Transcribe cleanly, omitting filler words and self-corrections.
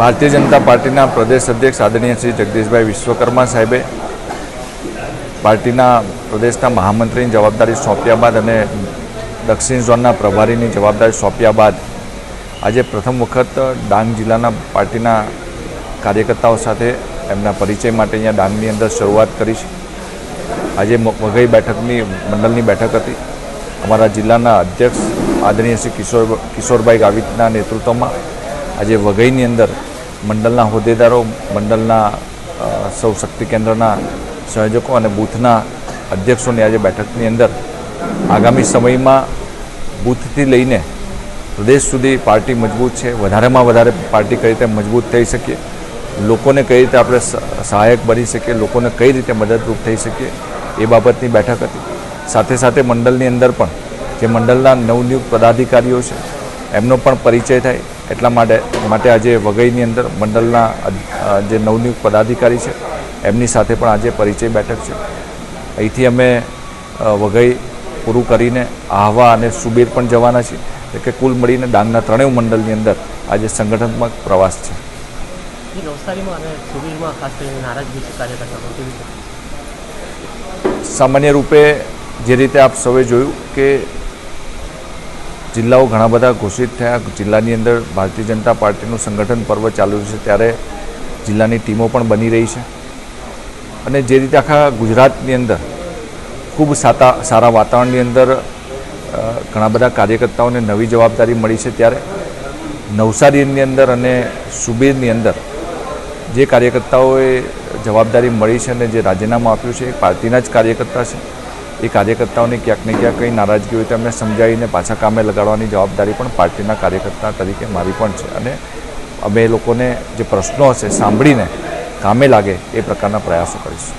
ભારતીય જનતા પાર્ટીના પ્રદેશ અધ્યક્ષ આદરણીય શ્રી જગદીશભાઈ વિશ્વકર્મા સાહેબે પાર્ટીના પ્રદેશના મહામંત્રીની જવાબદારી સોંપ્યા બાદ અને દક્ષિણ ઝોનના પ્રભારીની જવાબદારી સોંપ્યા બાદ આજે પ્રથમ વખત ડાંગ જિલ્લાના પાર્ટીના કાર્યકર્તાઓ સાથે એમના પરિચય માટે અહીંયા ડાંગની અંદર શરૂઆત કરી છે। આજે વઘઈ બેઠકની મંડળની બેઠક હતી। અમારા જિલ્લાના અધ્યક્ષ આદરણીય શ્રી કિશોરભાઈ ગાવિતના નેતૃત્વમાં આજે વઘઈની અંદર મંડળના હોદ્દેદારો, મંડળના સૌ શક્તિ કેન્દ્રના સંયોજકો અને બૂથના અધ્યક્ષોની આજે બેઠકની અંદર આગામી સમયમાં બૂથથી લઈને પ્રદેશ સુધી પાર્ટી મજબૂત છે, વધારેમાં વધારે પાર્ટી કઈ રીતે મજબૂત થઈ શકીએ, લોકોને કઈ રીતે આપણે સહાયક બની શકીએ, લોકોને કઈ રીતે મદદરૂપ થઈ શકીએ એ બાબતની બેઠક હતી। સાથે સાથે મંડળની અંદર પણ જે મંડળના નવનિયુક્ત પદાધિકારીઓ છે એમનો પણ પરિચય થાય એટલા માટે આજે વઘઈની અંદર મંડળના જે નવનિયુક્ત પદાધિકારી છે એમની સાથે પણ આજે પરિચય બેઠક છે। અહીંથી અમે વઘઈ પૂરું કરીને આહવા અને સુબીર પણ જવાના છીએ, એટલે કે કુલ મળીને ડાંગના ત્રણેય મંડળની અંદર આજે સંગઠનાત્મક પ્રવાસ છે। સામાન્ય રૂપે જે રીતે આપ સૌએ જોયું કે જિલ્લાઓ ઘણા બધા ઘોષિત થયા, જિલ્લાની અંદર ભારતીય જનતા પાર્ટીનું સંગઠન પર્વ ચાલુ છે ત્યારે જિલ્લાની ટીમો પણ બની રહી છે અને જે રીતે આખા ગુજરાતની અંદર ખૂબ સારા વાતાવરણની અંદર ઘણા બધા કાર્યકર્તાઓને નવી જવાબદારી મળી છે, ત્યારે નવસારીની અંદર અને સુબીરની અંદર જે કાર્યકર્તાઓએ જવાબદારી મળી છે અને જે રાજીનામું આપ્યું છે એ પાર્ટીના જ કાર્યકર્તા છે। એ કાર્યકર્તાઓને ક્યાંક ને ક્યાંક કંઈ નારાજગી હોય તો એમને સમજાવીને પાછા કામે લગાડવાની જવાબદારી પણ પાર્ટીના કાર્યકર્તા તરીકે મારી પણ છે અને અમે લોકોને જે પ્રશ્નો હશે સાંભળીને કામે લાગે એ પ્રકારના પ્રયાસો કરીશું।